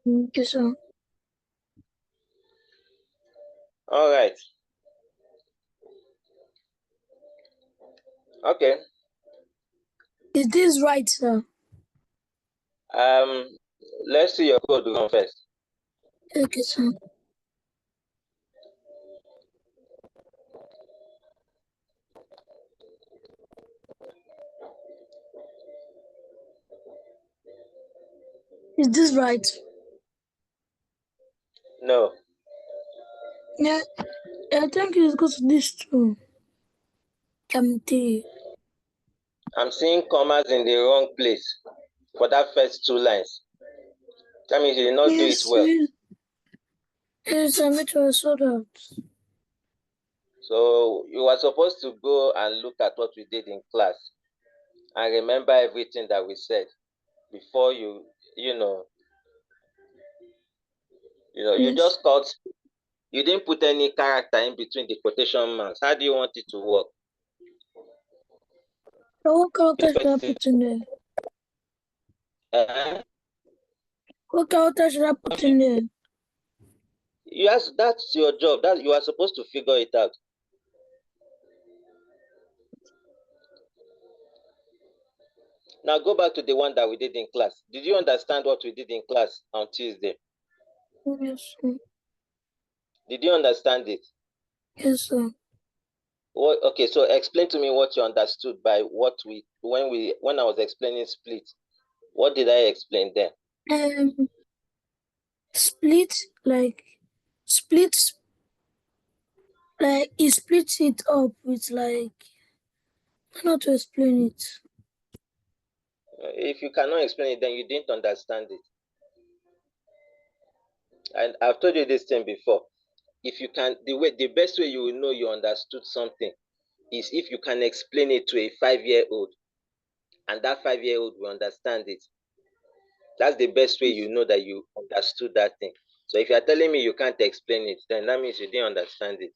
Okay, sir. All right. Okay. Is this right, sir? Let's see your code run first. Okay, sir. Is this right? No, Yeah, I think it's go to this too. Three. I'm seeing commas in the wrong place for that first two lines. That means you did not do it Yes, well. yes, I made sure I saw that. So you are supposed to go and look at what we did in class and remember everything that we said before you Yes. just called. You didn't put any character in between the quotation marks. How do you want it to work? So what character should I put in there? Uh, What character should I put in there? yes, that's your job. That you are supposed to figure it out. Now go back to the one that we did in class. Did you understand what we did in class on Tuesday? Yes, sir. Did you understand it? Yes, sir. Okay, so explain to me what you understood by what when I was explaining split. What did I explain there? Um, split split he splits it up with I don't know how to explain it. If you cannot explain it, then you didn't understand it. And I've told you this thing before. If you can, the best way you will know you understood something is if you can explain it to a 5-year-old, and that 5-year-old will understand it. That's the best way you know that you understood that thing. So if you're telling me you can't explain it, then that means you didn't understand it.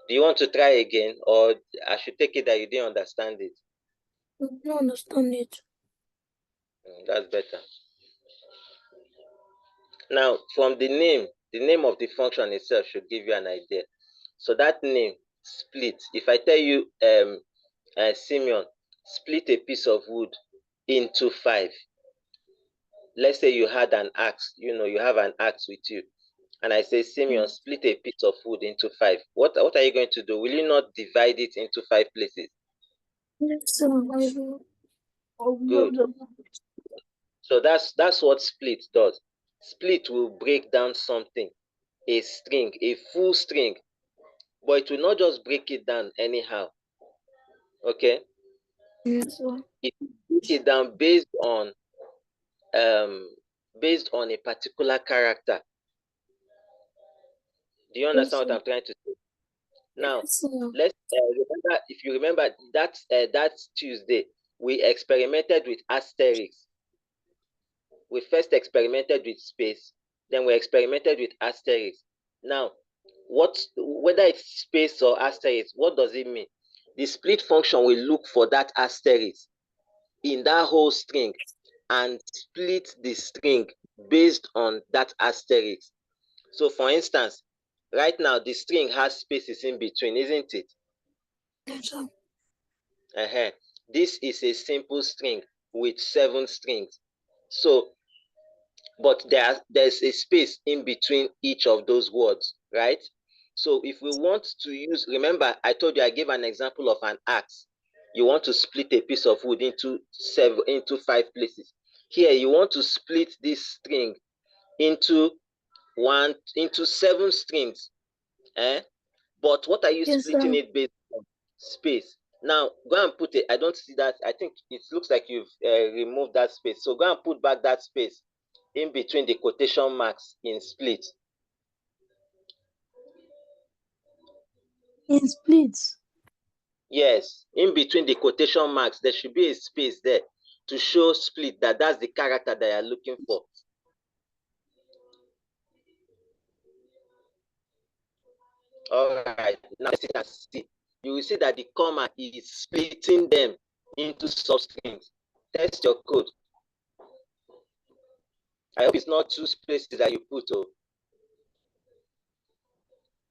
Do you want to try again, or I should take it that you didn't understand it? I don't understand it. That's better. Now, from the name of the function itself should give you an idea. So that name, split. If I tell you, Simeon, split a piece of wood into 5. Let's say you had an axe. You have an axe with you, and I say, Simeon, split a piece of wood into 5. What are you going to do? Will you not divide it into 5 places? Yes, sir. Good. So that's what split does. Split will break down something, a string, a full string, but it will not just break it down anyhow. Okay? Yes, sir. It break it down based on a particular character. Do you Yes, understand what sir. I'm trying to say? Now, Yes, sir. let's remember. If you remember that Tuesday, we experimented with asterisks. We first experimented with space, then we experimented with asterisks. Now, whether it's space or asterisk, what does it mean? The split function will look for that asterisk in that whole string and split the string based on that asterisk. So for instance, right now the string has spaces in between, isn't it? Yes, sir. This is a simple string with 7 strings. So, but there's a space in between each of those words, right? So if we want to remember I told you I gave an example of an axe. You want to split a piece of wood into 5 places. Here you want to split this string into 7 strings. But what are you Yes, splitting sir. it based on? Space. Now go and put it. I don't see that. I think it looks like you've removed that space. So go and put back that space in between the quotation marks in split. In splits. Yes, in between the quotation marks, there should be a space there to show split, that's the character that you're looking for. All right, now let's see. you will see that the comma is splitting them into substrings. Test your code. I hope it's not two spaces that you put.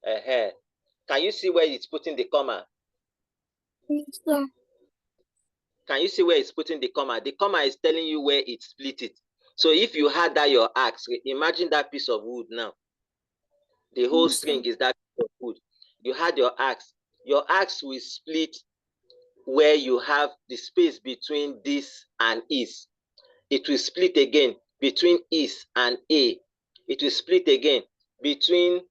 Can you see where it's putting the comma? Yes, sir. Can you see where it's putting the comma? The comma is telling you where it split it. So if you had that your axe, imagine that piece of wood now. The whole Yes, string sir. is that piece of wood. You had your axe. Your axe will split where you have the space between this and is. It will split again between is and a. It will split again between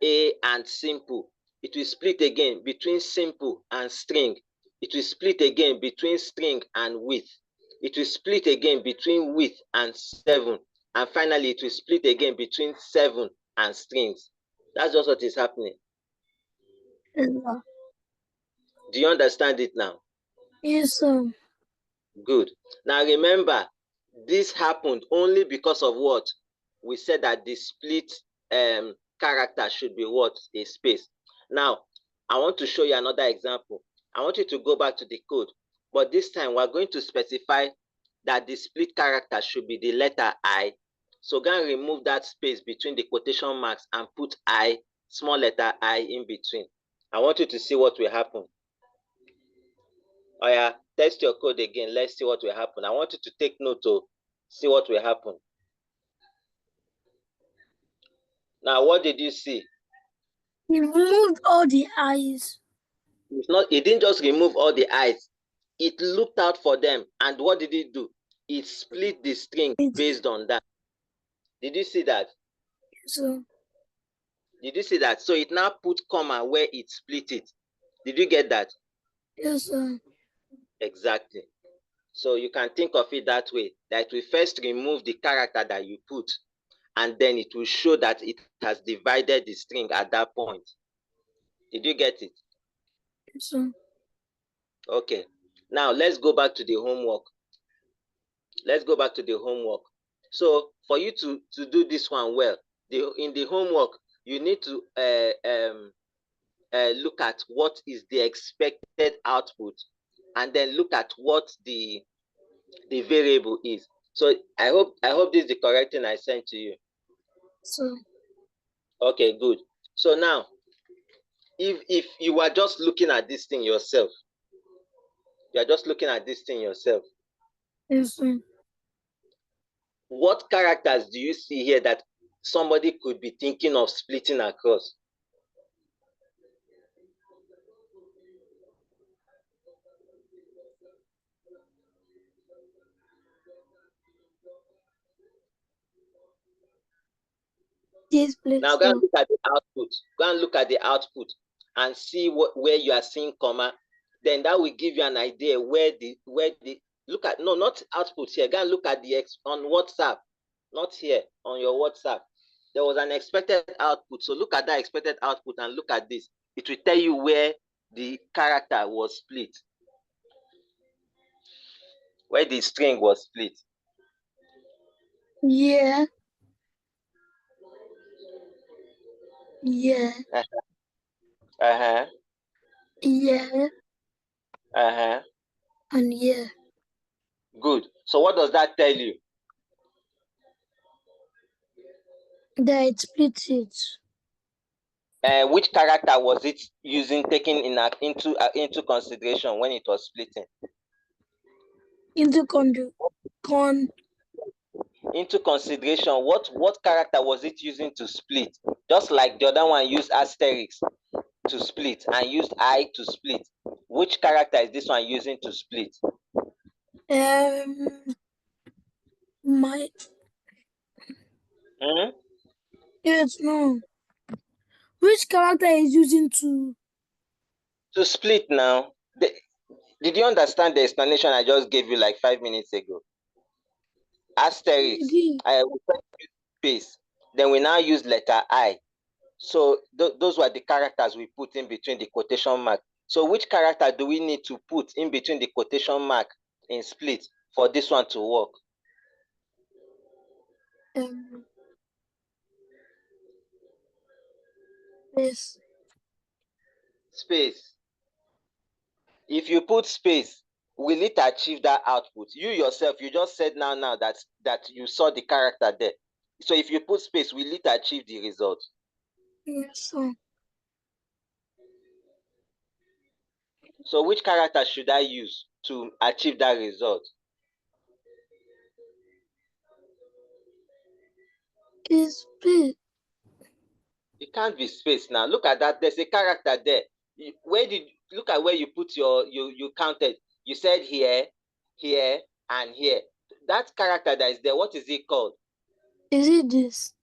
a and simple. It will split again between simple and string. It will split again between string and width. It will split again between width and 7. And finally, it will split again between 7 and strings. That's just what is happening. Yes, sir. Do you understand it now? Yes, sir. Good. Now remember, this happened only because of what? We said that the split character should be what? A space. Now, I want to show you another example. I want you to go back to the code, but this time we're going to specify that the split character should be the letter I. So go and remove that space between the quotation marks and put I, small letter I in between. I want you to see what will happen. Oh yeah, test your code again. Let's see what will happen. I want you to take note to see what will happen. Now, what did you see? He removed all the eyes. It didn't just remove all the eyes. It looked out for them. And what did it do? It split the string based on that. Did you see that? Yes, sir. Did you see that? So it now put comma where it split it. Did you get that? Yes, sir. Exactly. So you can think of it that way, that we first remove the character that you put, and then it will show that it has divided the string at that point. Did you get it? Yes, sir. Okay. Now let's go back to the homework. Let's go back to the homework. So for you to do this one well, in the homework, you need to look at what is the expected output, and then look at what the variable is. So I hope this is the correct thing I sent to you. So, Okay, good. So now, if you are just looking at this thing yourself, yes, sir. what characters do you see here that somebody could be thinking of splitting across? This place. Now go and look at the output. Go and look at the output and see where you are seeing comma. Then that will give you an idea where the look at, no, not output here. Go and look at the on WhatsApp, not here on your WhatsApp. There was an expected output. So look at that expected output and look at this. It will tell you where the character was split, where the string was split. Yeah. Yeah. Uh-huh. Yeah. Uh-huh. And yeah. Good. So what does that tell you? That it split it. Which character was it using, taking into consideration when it was splitting? Into Into consideration, what character was it using to split? Just like the other one used asterisk to split and used I to split. Which character is this one using to split? My. Yes, no. Which character is using to split now? Did you understand the explanation I just gave you like 5 minutes ago? Asterisk, we first use space, then we now use letter I. So those were the characters we put in between the quotation mark. So which character do we need to put in between the quotation mark in split for this one to work? Space. Space. If you put space, will it achieve that output? You yourself, you just said now that you saw the character there. So if you put space, will it achieve the result? Yes, sir. So which character should I use to achieve that result? It's big. It can't be space now. Look at that. There's a character there. Look at where you put you counted. You said here, here, and here. That character that is there, what is it called? Is it this?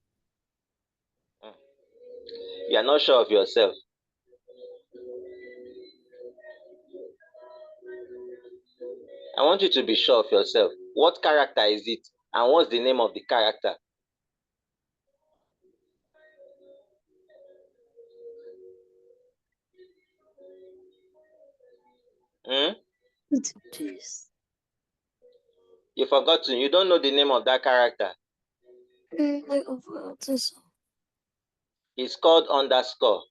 You are not sure of yourself. I want you to be sure of yourself. What character is it? And what's the name of the character? Hmm? It's this. You forgot to. You don't know the name of that character. I forgot so. It's called underscore.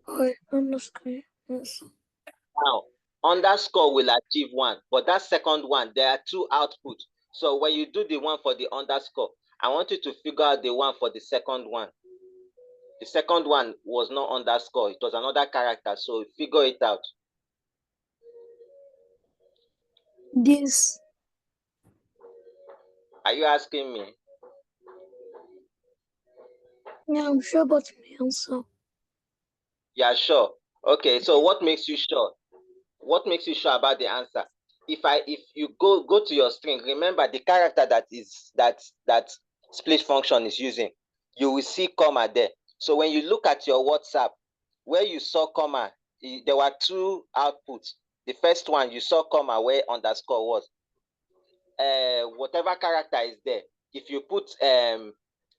Or underscore. Yes. Now, underscore will achieve one, but that second one, there are two outputs. So when you do the one for the underscore, I want you to figure out the one for the second one. The second one was not underscore. It was another character. So figure it out. This. Are you asking me? Yeah, I'm sure about my answer. Yeah, sure. Okay, so what makes you sure? What makes you sure about the answer? If you go to your string, remember the character that split function is using, you will see comma there. So when you look at your WhatsApp, where you saw comma, there were two outputs. The first one you saw comma where underscore was. Whatever character is there, if you put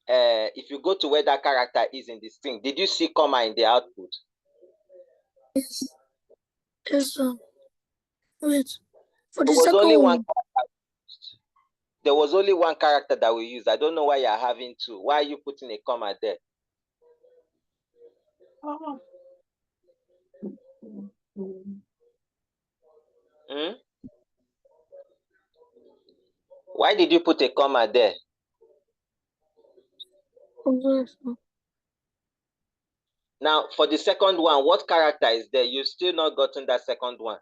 if you go to where that character is in the string, did you see comma in the output? Yes. Yes, sir. Wait. For There the was only second one. one. There was only one character that we used. I don't know why you're having two. Why are you putting a comma there? Hmm? Why did you put a comma there? Yes, sir. Now, for the second one, what character is there? You've still not gotten that second one.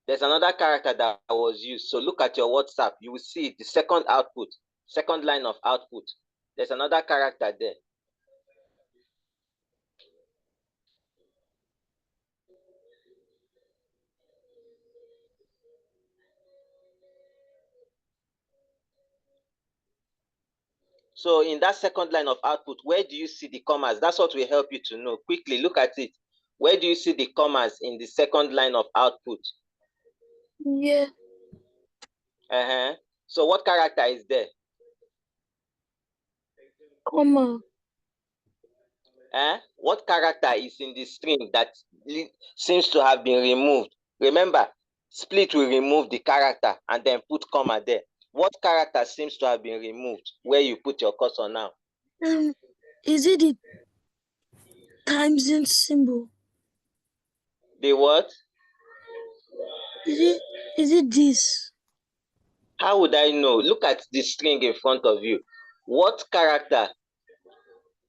There's another character that was used. So look at your WhatsApp. You will see the second output, second line of output. There's another character there. So in that second line of output, where do you see the commas? That's what will help you to know. Quickly look at it. Where do you see the commas in the second line of output? Yeah. So what character is there? Comma. What character is in the string that seems to have been removed? Remember, split will remove the character and then put comma there. What character seems to have been removed where you put your cursor now? Is it the times in symbol? The what? Is it this? How would I know? Look at the string in front of you. What character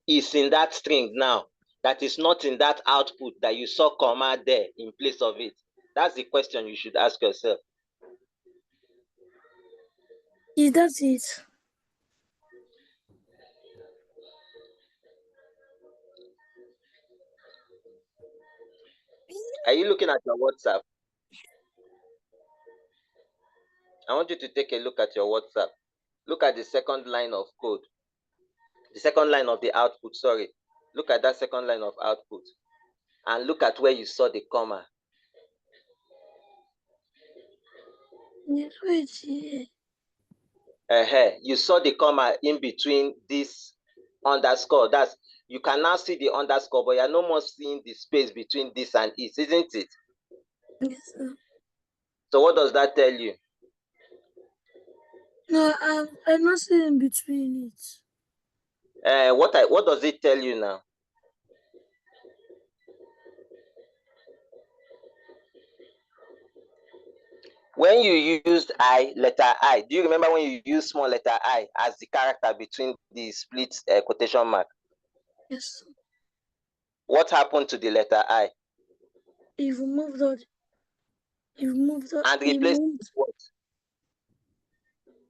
is in that string now that is not in that output that you saw comma there in place of it? That's the question you should ask yourself. Is that it? Are you looking at your WhatsApp? I want you to take a look at your WhatsApp. Look at the second line of code. The second line of the output, sorry. Look at that second line of output. And look at where you saw the comma. Yes, wait here. You saw the comma in between this underscore. That's you can now see the underscore, but you're no more seeing the space between this and it, isn't it? Yes, sir. So what does that tell you? No, I'm not seeing in between it. What does it tell you now? When you used letter I, do you remember when you used small letter I as the character between the split quotation mark? Yes. What happened to the letter I? He removed that. He removed that. And He replaced it moved. with what?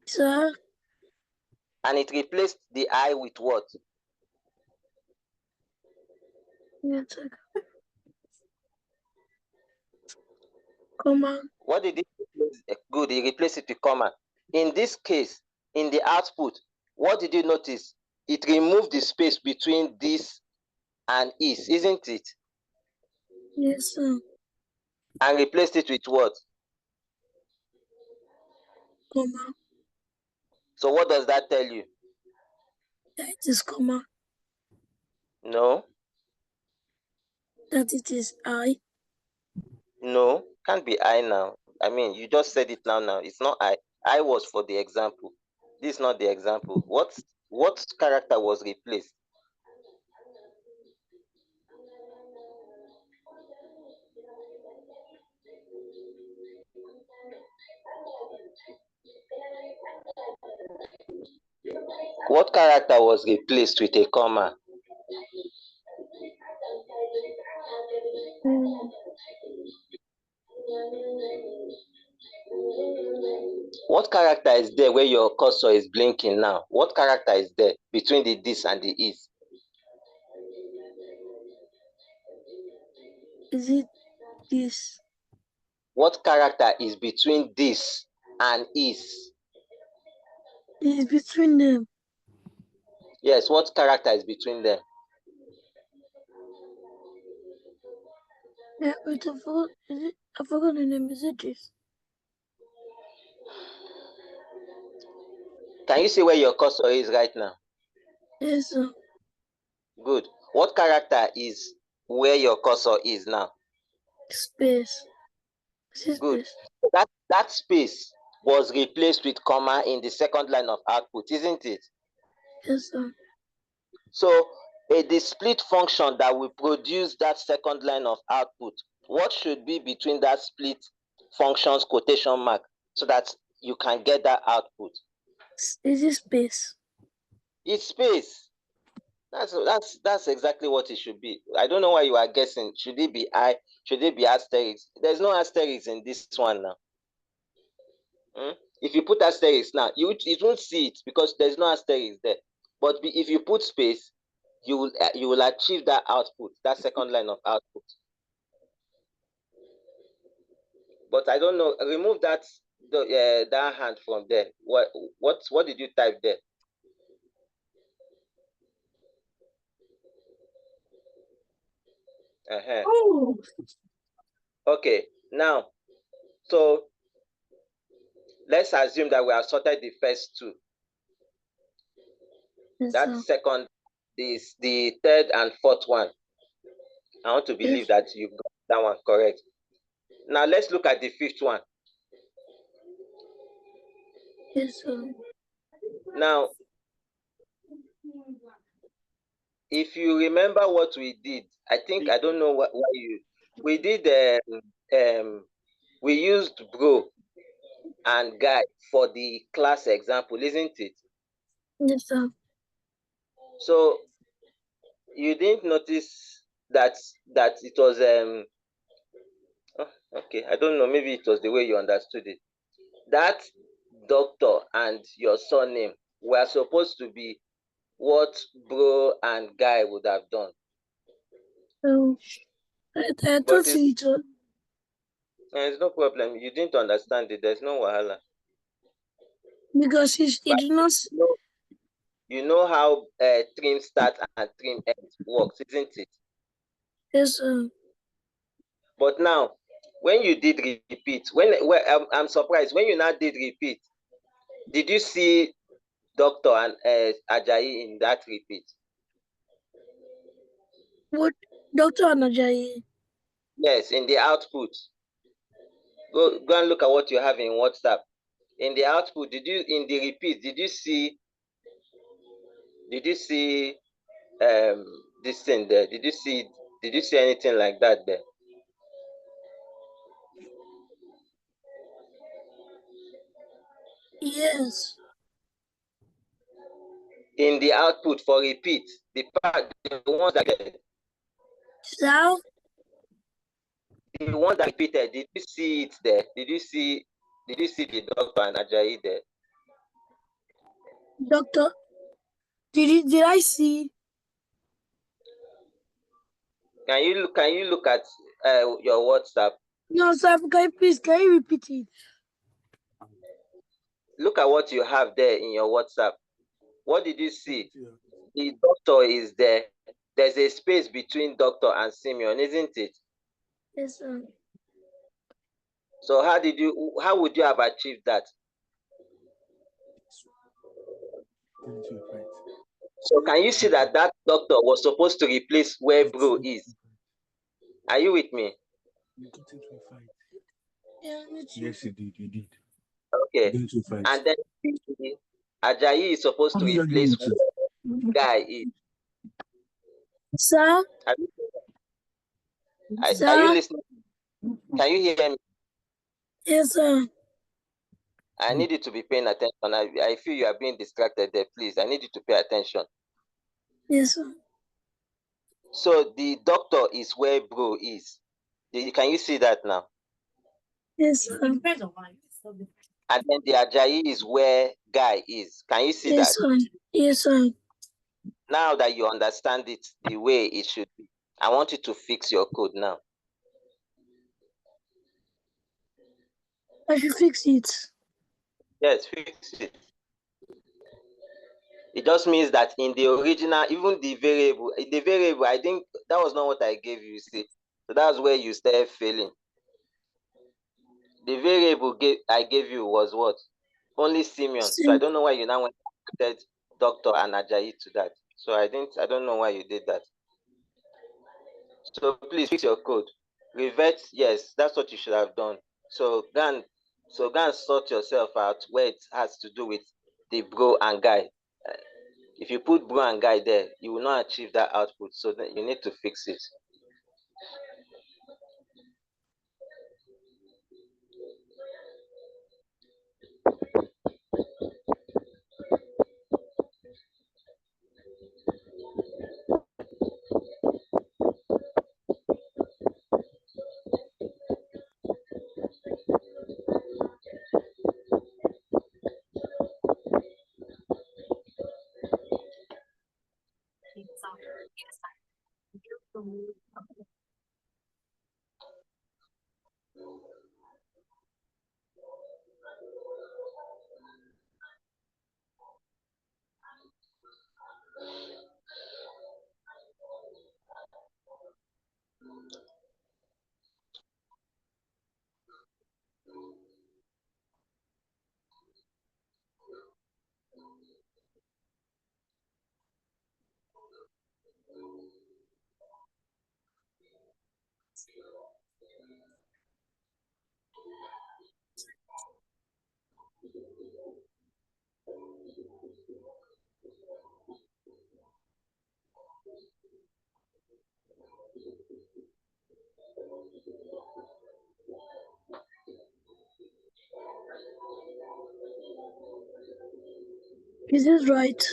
Sir. And it replaced the I with what? Yes. Comma. What did it replace? Good, he replaced it with comma. In this case, in the output, what did you notice? It removed the space between this and is, isn't it? Yes, sir. And replaced it with what? Comma. So what does that tell you? That it is comma. No, That it is I. no, can't be I now. I mean, you just said it now. It's not I. I was for the example. This is not the example. What character was replaced? What character was replaced with a comma? Mm. What character is there where your cursor is blinking now? What character is there between the this and the is? Is it this? What character is between this and is? It is between them. Yes, what character is between them? Yeah, wait, I forgot. Is it? I forgot the name. Is it this? Can you see where your cursor is right now? Yes, sir. Good. What character is where your cursor is now? Space. Is it Good. space? That space was replaced with comma in the second line of output, isn't it? Yes, sir. So the split function that will produce that second line of output, what should be between that split function's quotation mark so that you can get that output? Is it space? It's space. That's exactly what it should be. I don't know why you are guessing. Should it be I? Should it be asterisk? There's no asterisk in this one now. If you put asterisk now, you won't see it because there's no asterisk there. But if you put space, you will achieve that output, that second line of output. But I don't know. Remove that that hand from there. What did you type there? Oh. Okay. Now, so let's assume that we have sorted the first two. Yes, That sir. second is the third and fourth one. I want to believe Yes. that you got that one correct. Now let's look at the fifth one. Yes, sir. Now, if you remember what we did, I think I don't know why we did we used bro and guy for the class example, isn't it? Yes, sir. So you didn't notice that it was okay, I don't know, maybe it was the way you understood it. That doctor and your surname were supposed to be what bro and guy would have done. So I But thought it was there's no problem. You didn't understand it. There's no wahala. because it But did not. you know how trim start and trim end works, isn't it? Yes, sir. But now, when you did repeat, I'm surprised when you now did repeat. Did you see Doctor and Ajayi in that repeat? What, Dr. Anajayi? Yes, in the output. Go and look at what you have in WhatsApp. In the output, in the repeat, did you see this thing there? Did you see anything like that there? Yes. In the output for repeat, the ones that So, the one that repeated, did you see it there? Did you see the doctor and Ajayi there? doctor, did I see? Can you look at your WhatsApp? No, sir, can you repeat it? Look at what you have there in your WhatsApp. What did you see? The doctor is there. There's a space between doctor and Simeon, isn't it? Yes, sir. So how would you have achieved that? So can you see that doctor was supposed to replace where bro is? Are you with me? Yeah, Yes, you did. Okay. And then Ajayi is supposed to replace where guy is. Sir? Are you listening? Can you hear me? Yes, sir. I need you to be paying attention. I feel you are being distracted there. Please, I need you to pay attention. Yes, sir. So the doctor is where bro is. Can you see that now? Yes, sir. And then the Ajayi is where guy is. Can you see Yes, that? sir. Yes, sir. Now that you understand it the way it should be, I want you to fix your code now. I should fix it. Yes, fix it. It just means that in the original, even the variable, I think that was not what I gave you, see. So that's where you started failing. The variable I gave you was what? Only Simeon. So I don't know why you now went and added Doctor and Ajayi to that. So I don't know why you did that. So please fix your code. Revert, yes, that's what you should have done. So go and sort yourself out where it has to do with the bro and guy. If you put bro and guy there, you will not achieve that output. So then you need to fix it. Is this right?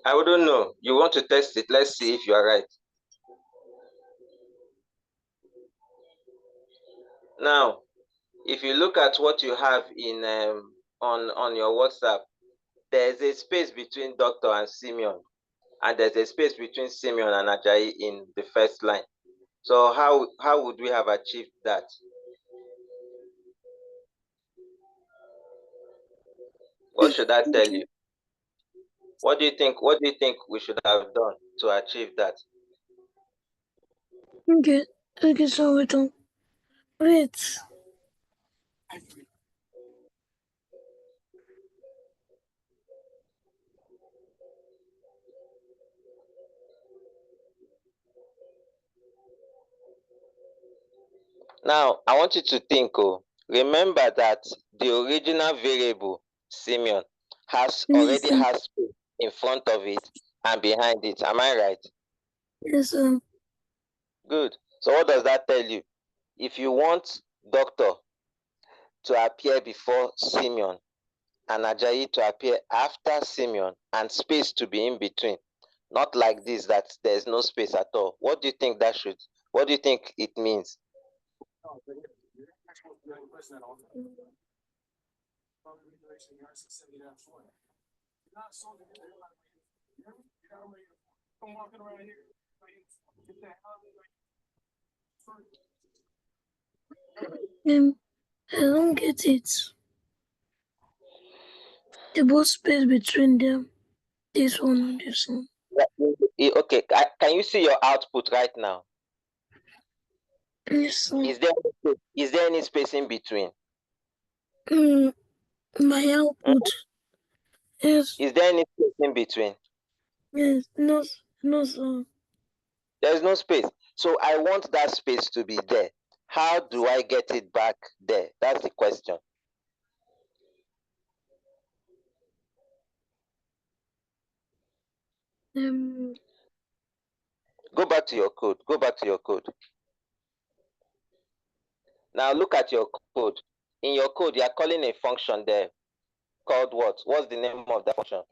I wouldn't know. You want to test it? Let's see if you are right. Now, if you look at what you have in on your WhatsApp, there's a space between Doctor and Simeon, and there's a space between Simeon and Ajayi in the first line. So how would we have achieved that? What should I tell you? What do you think we should have done to achieve that? Okay, so wait. Now, I want you to think, remember that the original variable, Simeon, already has space in front of it and behind it. Am I right? Yes, sir. Good. So what does that tell you? If you want doctor, to appear before Simeon and Ajayi to appear after Simeon and space to be in between. Not like this, that there's no space at all. What do you think what do you think it means? I don't get it. The both space between them. This one and this one. Okay, can you see your output right now? Yes, sir. Is there any space in between? My output. Yes. Is there any space in between? Yes. No. No, sir. There's no space. So I want that space to be there. How do I get it back there? That's the question. Go back to your code. Go back to your code. Now look at your code. In your code, you are calling a function there called what? What's the name of that function?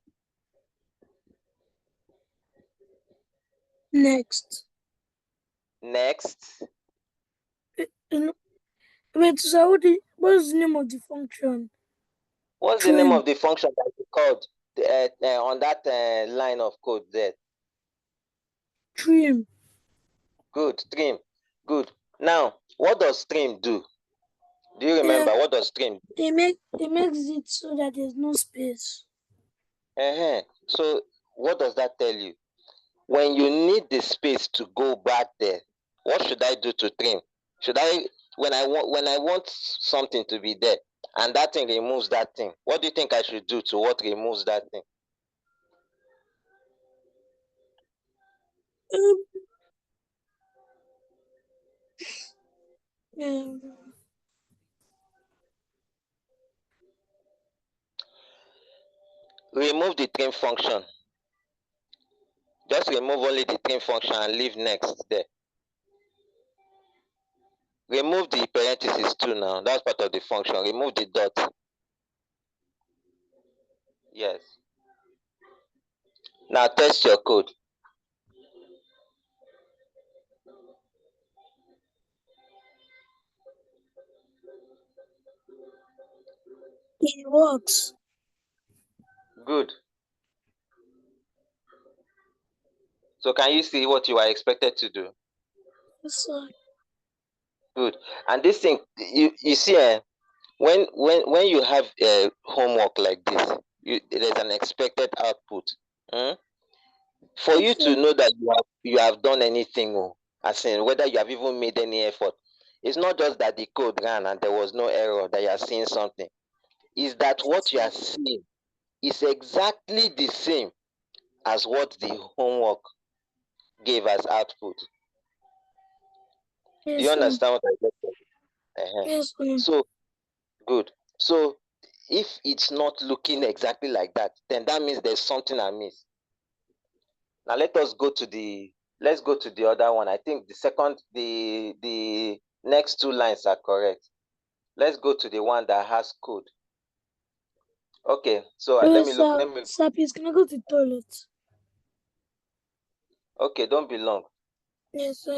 Next. Next. Wait, so what's the name of the function? What's the name of the function that you called on that line of code there? Trim. Good, trim. Good. Now, what does trim do? Do you remember what does trim do? It makes it so that there's no space. So what does that tell you? When you need the space to go back there, what should I do to trim? Should I, when I want something to be there and that thing removes that thing, what do you think I should do to what removes that thing? Remove the trim function. Just remove only the trim function and leave next there. Remove the parentheses too now. That's part of the function. Remove the dot. Yes. Now test your code. It works. Good. So can you see what you are expected to do? Yes, sir. Good. And this thing, you see, when you have homework like this, there's an expected output. For you to know that you have done anything, as in whether you have even made any effort, it's not just that the code ran and there was no error, that you are seeing something. Is that what you are seeing is exactly the same as what the homework gave as output. Yes, do you understand what I said? Yes, sir. So good. So if it's not looking exactly like that, then that means there's something amiss. Now let's go to the other one. I think the next two lines are correct. Let's go to the one that has code. Okay, so let me look. Sir, please, can I go to the toilet? Okay, don't be long. Yes, sir.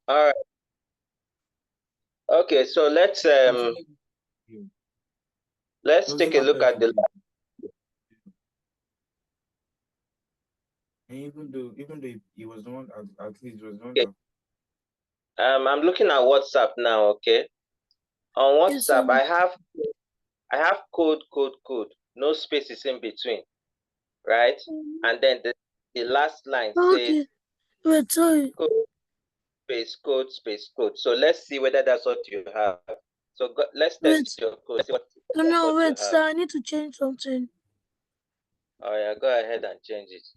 All right. Okay, so let's take a look at the. And even though he was the one, at least was the one Okay. I'm looking at WhatsApp now. Okay, on WhatsApp I have code, no spaces in between, right? And then the last line says wait, sorry. Code, space, code. So let's see whether that's what you have. So let's test your code. See No, what you wait, have. sir, I need to change something. Oh yeah, go ahead and change it.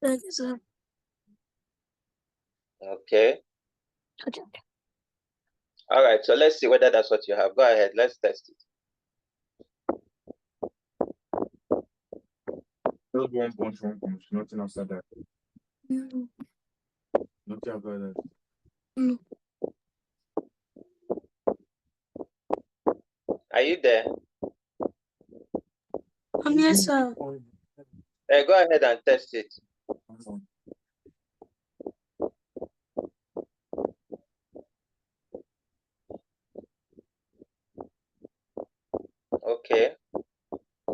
Thank you, sir. Okay. Okay. All right, so let's see whether that's what you have. Go ahead, let's test it. Just one punch, nothing after that. No. Nothing after that. No. Are you there? Yes, sir. Go ahead and test it. Okay.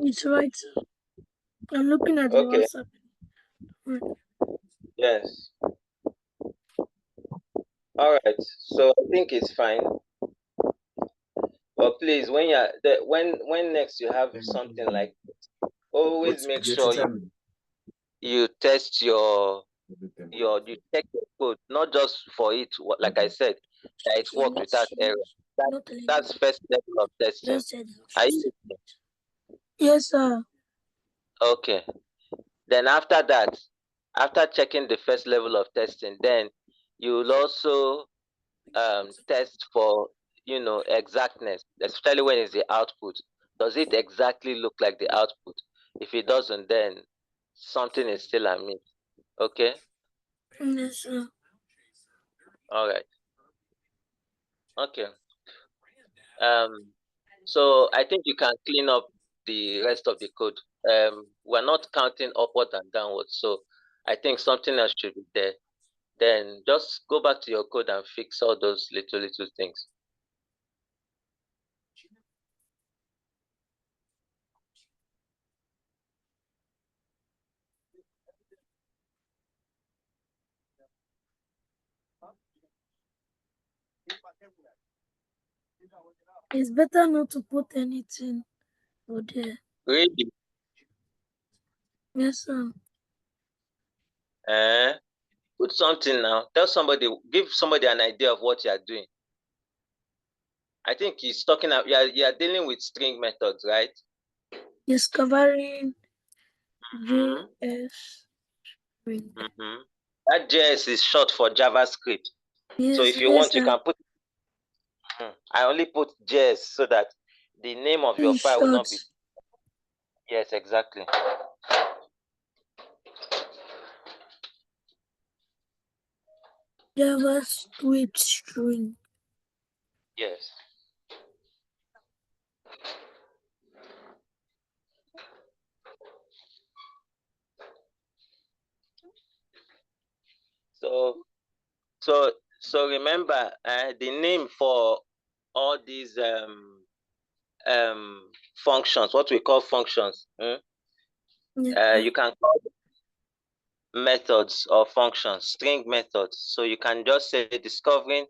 It's right, sir. I'm looking at the WhatsApp. Right. Yes. All right. So I think it's fine. But please, when when next you have something like this, always make sure you test you check your code, not just for it. Like I said, that it works without error. That's first level of testing. Are you? Yes, sir. Okay. Then after that, after checking the first level of testing, then you will also test for exactness, especially when it's the output. Does it exactly look like the output? If it doesn't, then something is still amiss. Okay. Yes, sir. All right. Okay. So I think you can clean up the rest of the code. We're not counting upward and downward, so I think something else should be there. Then just go back to your code and fix all those little things. It's better not to put anything over there. Really? Yes, sir. Put something now. Tell somebody, give somebody an idea of what you are doing. I think he's talking about you are dealing with string methods, right? Discovering Mm-hmm. JS string. Mm-hmm. That JS is short for JavaScript. So Yes, if you yes, want, you sir. can put. I only put JS so that the name of your It's file will short. not be. Yes, exactly. JavaScript string. Yes. So so remember the name for all these functions, what we call functions. Yes, sir. You can call methods or functions, string methods. So you can just say discovering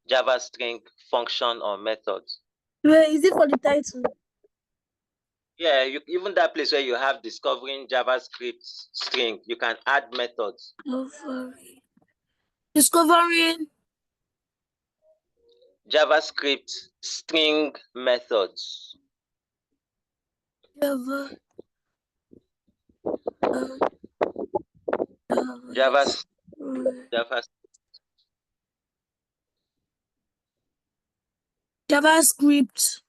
Java string function or methods. Where is it for the title? Yeah, even that place where you have discovering JavaScript string, you can add methods. Discovering JavaScript string methods. Java. Java, JavaScript. Java. JavaScript.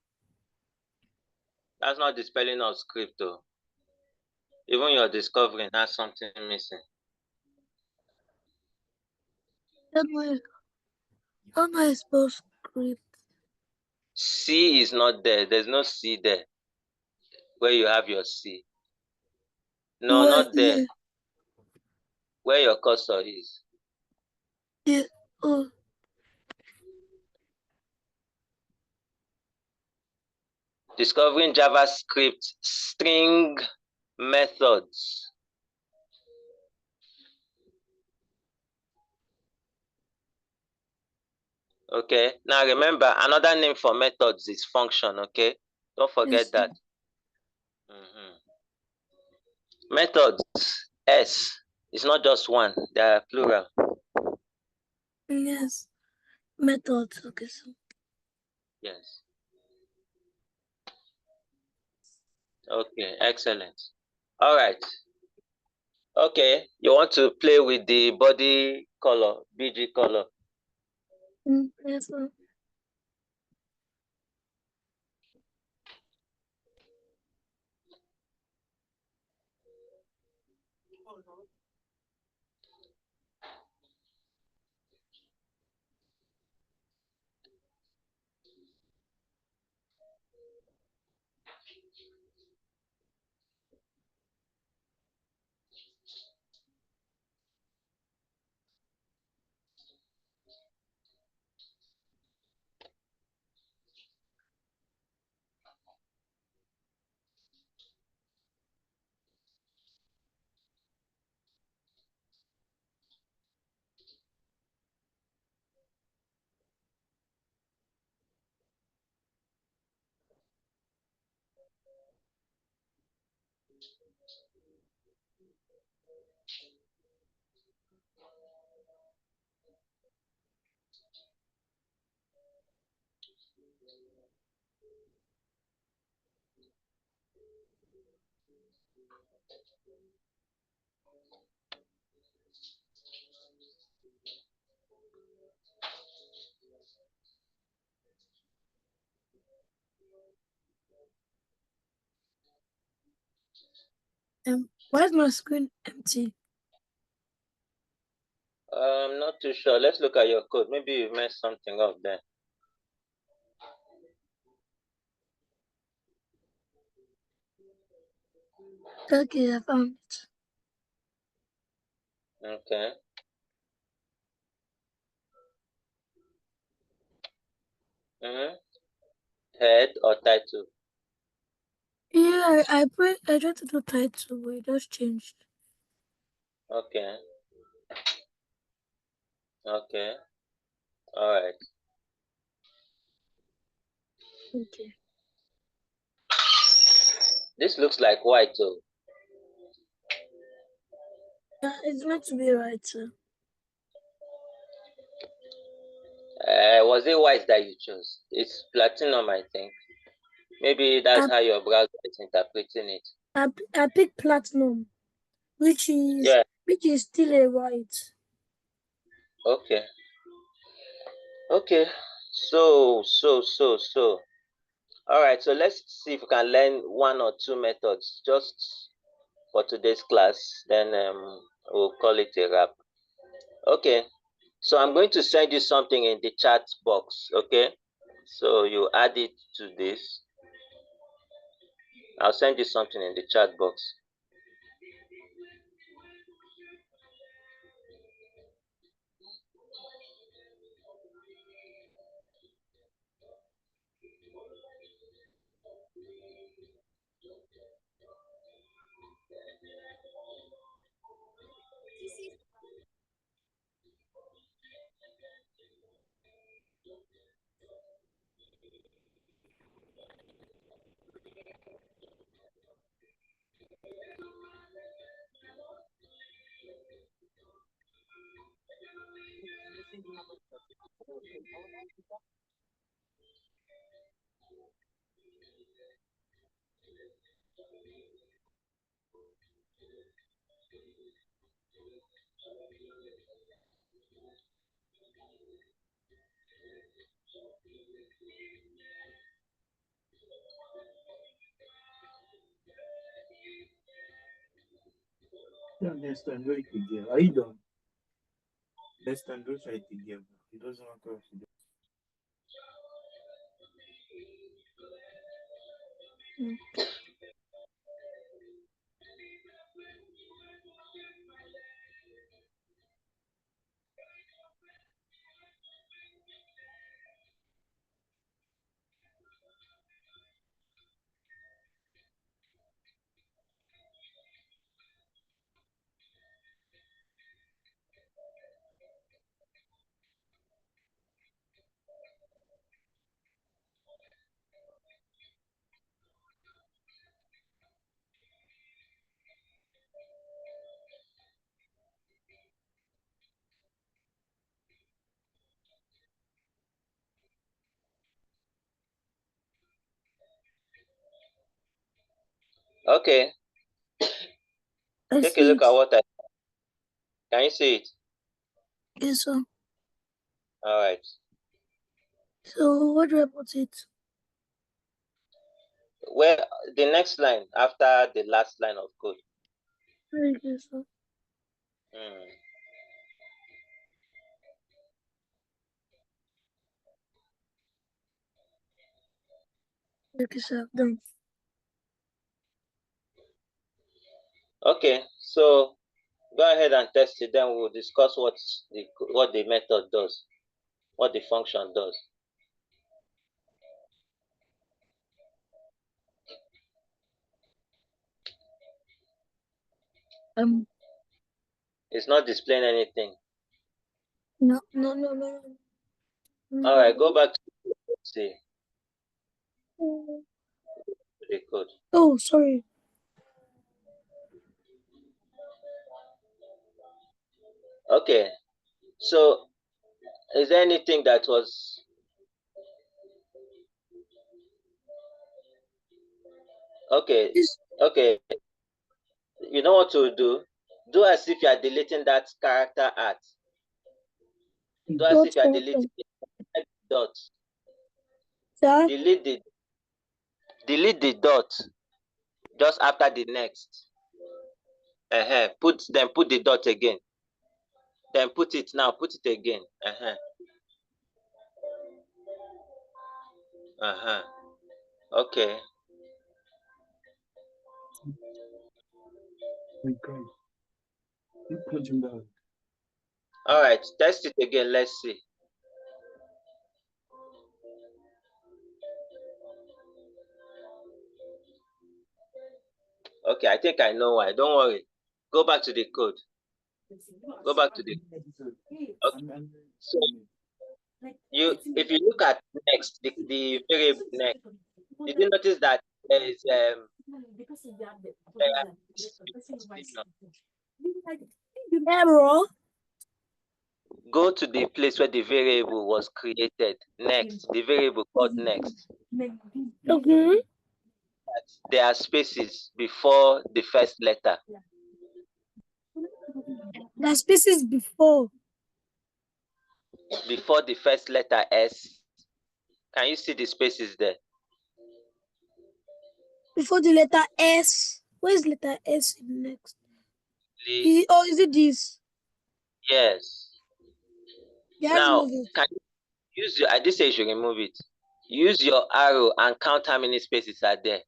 That's not the spelling of script, though. Even your discovering has something missing. How do I spell script? C is not there. There's no C there where you have your C. No, Where? not there. Yeah. Where your cursor is. Yeah. Oh. Discovering JavaScript string methods. Okay. Now remember, another name for methods is function. Okay. Don't forget Yes. that. Methods, S, is not just one. They are plural. Yes. Methods. Okay. So. Yes. Okay. Excellent. All right. Okay. You want to play with the body color, BG color. Yes. Sir. Why is my screen empty? I'm not too sure. Let's look at your code. Maybe you messed something up there. Okay, I found it. Okay. Head or title? Yeah, I tried to do title, but it just changed. Okay. Okay. All right. Okay. This looks like white too. It's meant to be right, sir. Was it white that you chose? It's platinum, I think. Maybe that's how your browser is interpreting it. I picked platinum, which is still a white. Okay. Okay. So. All right. So let's see if we can learn one or two methods just for today's class. Then we'll call it a wrap. Okay. So I'm going to send you something in the chat box. Okay. So you add it to this. I'll send you something in the chat box. Understand where it again. Are you done? Understand those right again. It doesn't want to. Okay. Take a look at what can you see it? Yes, sir. All right. So what do I put it? Well, the next line after the last line of code. Okay, sir. Okay, sir. Done. Okay, so go ahead and test it. Then we'll discuss what the method does, what the function does. It's not displaying anything. No. All right, go back to see the code. Oh, sorry. Okay, so is there anything that was okay? Okay, you know what to do? Do as if you are deleting that character art. Do as if you are deleting the dot. Sir? Delete the dot just after the next. Put the dot again. Then put it now. Put it again. Okay. My God. You punch him down. All right. Test it again. Let's see. Okay. I think I know why. Don't worry. Go back to the code. Go back to the. Okay. if you look at next, the variable next, did you notice that there is Error. go to the place where the variable was created. Next, the variable called next. Okay. There are spaces before the first letter. The spaces before. Before the first letter S. Can you see the spaces there? Before the letter S. Where is letter S next? The, Is it this? yes. Yeah, Now, remove it. can you use your, I did say you should remove it. Use your arrow and count how many spaces are there.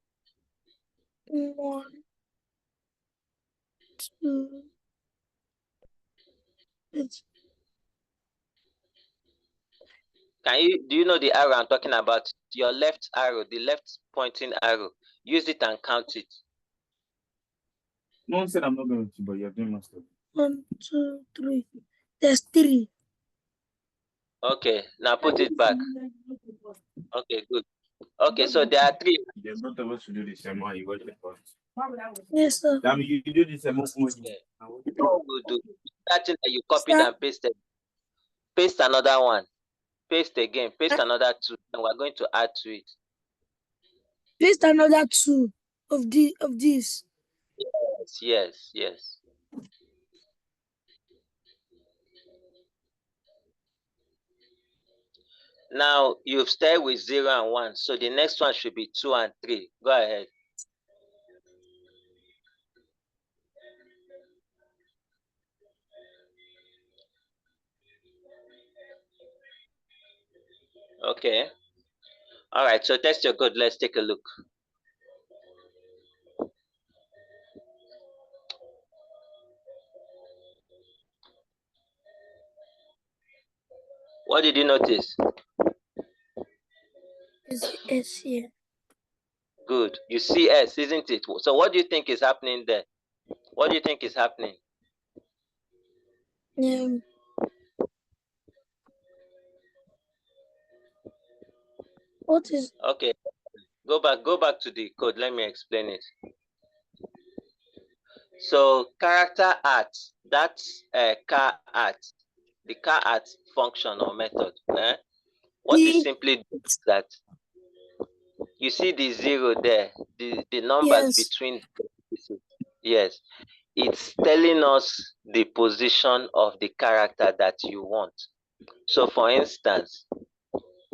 1, 2. Do you know the arrow I'm talking about? Your left arrow, the left pointing arrow. Use it and count it. No one said I'm not going to, but you're doing most of it. 1, 2, 3. There's 3. Okay, now put it back. Okay, good. Okay, so there are 3. They're not supposed to do the same one. You watch the first. Yes, sir. That means you do the same one. Okay. What we'll do, that thing that you copied and pasted, paste another one. Paste again, paste another 2, and we're going to add to it. Paste another 2 of this. Yes. Now you've started with 0 and 1, so the next one should be 2 and 3. Go ahead. Okay. All right, so test your code. Let's take a look. What did you notice? Is S here? Good. You see S, isn't it? So what do you think is happening there? What do you think is happening? What is? Okay. Go back to the code. Let me explain it. So charAt, that's charAt, the charAt function or method. What is simply is that you see the 0 there, the numbers between the pieces. Yes, it's telling us the position of the character that you want. So for instance,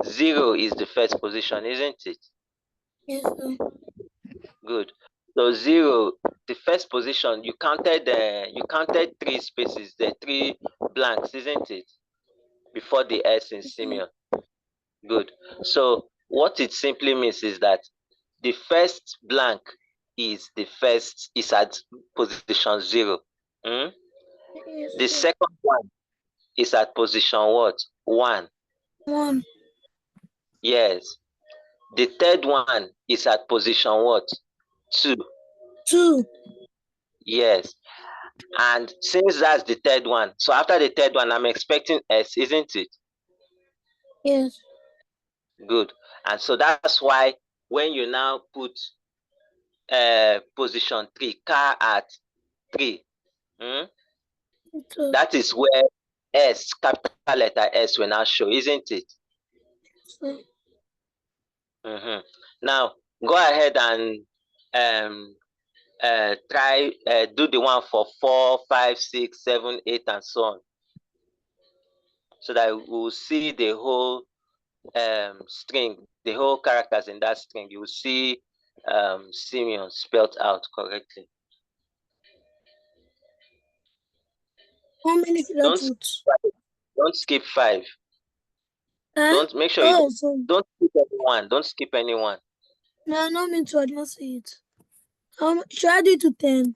0 is the first position, isn't it? Yes, sir. Good. So 0, the first position, you counted 3 spaces there, 3 blanks, isn't it? Before the S in Simeon. Good. So what it simply means is that the first blank is at position 0. Yes, the second one is at position what? 1. 1. Yes. The third one is at position what? 2. 2. Yes. And since that's the third one, so after the third one, I'm expecting S, isn't it? Yes. Good. And so that's why when you now put position 3, charAt 3, that is where S, capital letter S, will now show, isn't it? Now go ahead and try do the one for 4, 5, 6, 7, 8, and so on, so that we'll see the whole string, the whole characters in that string. You will see Simeon spelled out correctly. How many should I put? Don't skip 5. Don't make sure you don't skip anyone. Don't skip anyone. No, I don't mean to. I didn't see it. Should I do it to 10?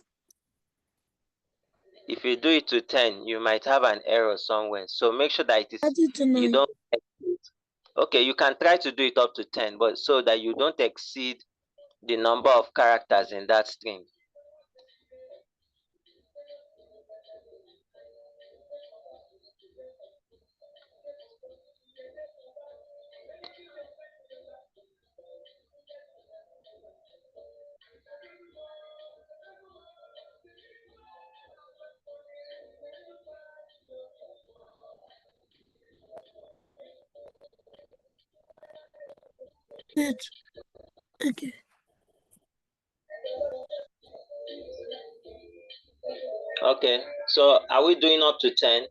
If you do it to 10, you might have an error somewhere. So make sure that it is, you don't exceed. Okay, you can try to do it up to 10, but so that you don't exceed the number of characters in that string. Good. Okay. Okay, so are we doing up to 10?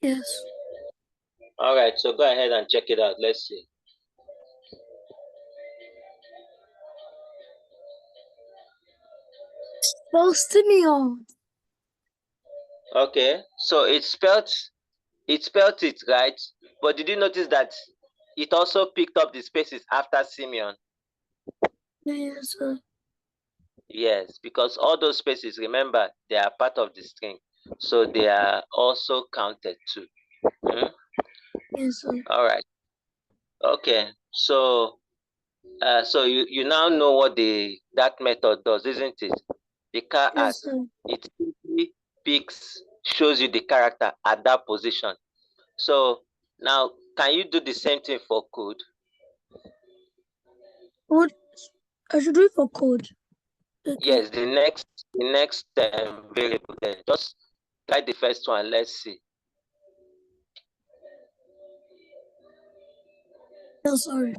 Yes. All right, so go ahead and check it out. Let's see. Spell Simeon. Okay, so it spelled it right, but did you notice that it also picked up the spaces after Simeon? Yes, sir. Yes, because all those spaces, remember, they are part of the string, so they are also counted too. Yes, sir. All right. Okay, so so you now know what that method does, isn't it? The charAt, Yes, sir. it simply shows you the character at that position. So now, can you do the same thing for code? What? I should do it for code. Okay. Yes, the next variable. Then just try the first one. Let's see. No, sorry.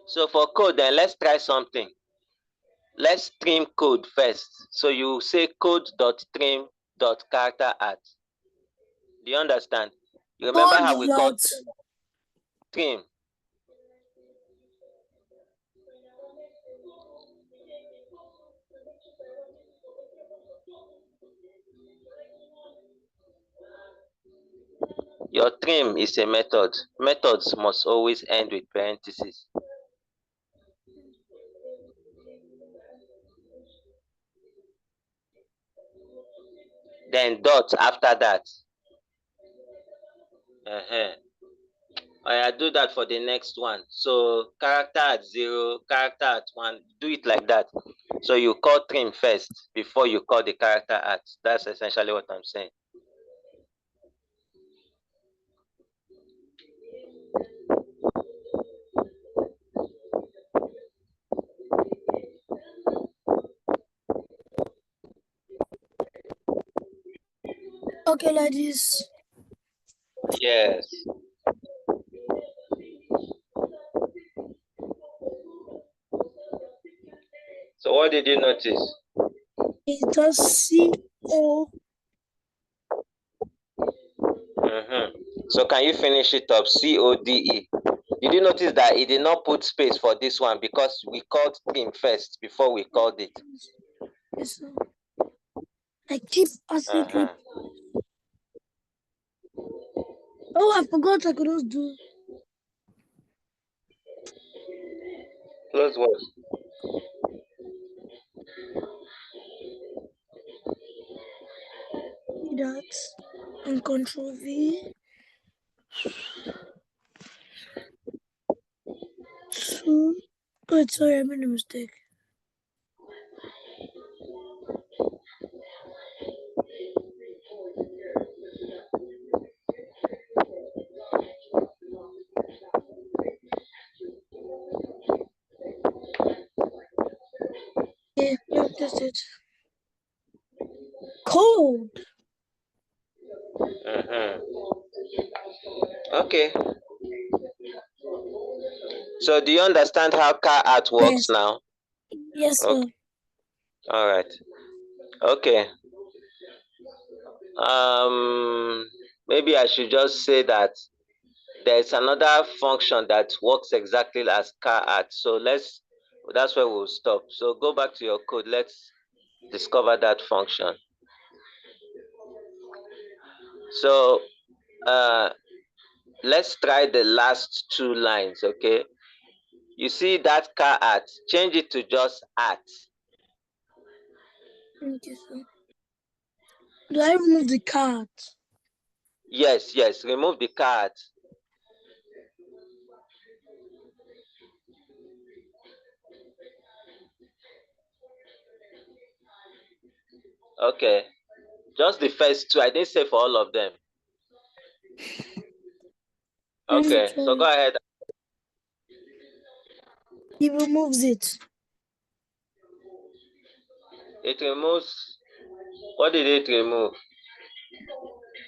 So for code, then let's try something. Let's trim code first. So you say code.trim.charAt. Do you understand? You remember how we called trim? Your trim is a method. Methods must always end with parentheses. Then dot after that. I do that for the next one. So character at 0, character at 1, do it like that. So you call trim first before you call the character at. That's essentially what I'm saying. Okay, like this. Yes. So what did you notice? It does C-O. So can you finish it up? CODE. Did you notice that it did not put space for this one because we called trim first before we called it? Yes, sir. I keep asking people. Oh, I forgot I could also do. Close what? That and Control V. Wait, sorry, I made a mistake. Yeah, let me test it. Cold. Okay. So do you understand how charAt works now? Yes, sir. Okay. All right. Okay. Maybe I should just say that there's another function that works exactly as charAt. So that's where we'll stop. So go back to your code. Let's discover that function. So let's try the last two lines, okay? You see that charAt, change it to just at. Okay, sir. Do I remove the card? Yes, remove the charAt. Okay, just the first two. I didn't say for all of them. Okay, so go ahead. He removes it. It removes. What did it remove?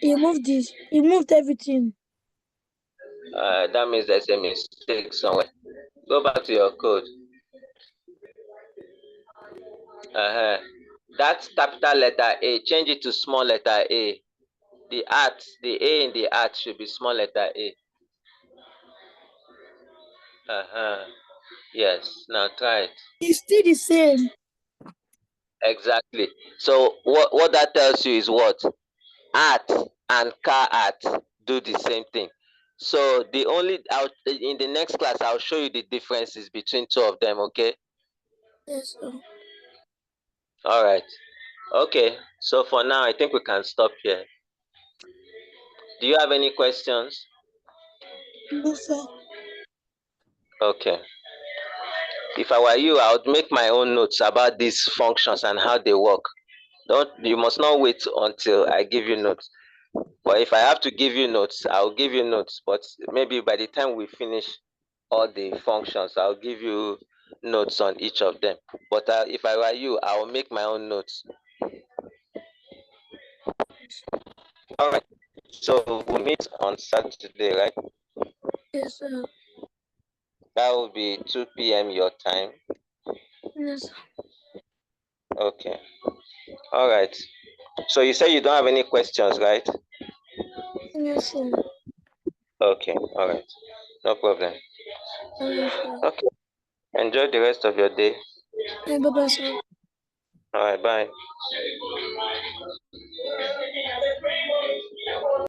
He moved this. He moved everything. That means there's a mistake somewhere. Go back to your code. That's capital letter A. Change it to small letter A. The A in the at should be small letter A. Yes. Now try it. It's still the same. Exactly. So what that tells you is what? At and charAt do the same thing. So in the next class I'll show you the differences between two of them. Okay. Yes, sir. All right. Okay. So for now, I think we can stop here. Do you have any questions? No, sir. Okay. If I were you, I would make my own notes about these functions and how they work. You must not wait until I give you notes. But if I have to give you notes, I'll give you notes. But maybe by the time we finish all the functions, I'll give you notes on each of them. But if I were you, I will make my own notes. All right. So we'll meet on Saturday, right? Yes, sir. That will be 2 p.m. your time. Yes, sir. Okay. All right. So you say you don't have any questions, right? Yes, sir. Okay. All right. No problem. Yes, sir. Okay. Enjoy the rest of your day. Hey, bye-bye, sir. All right. Bye.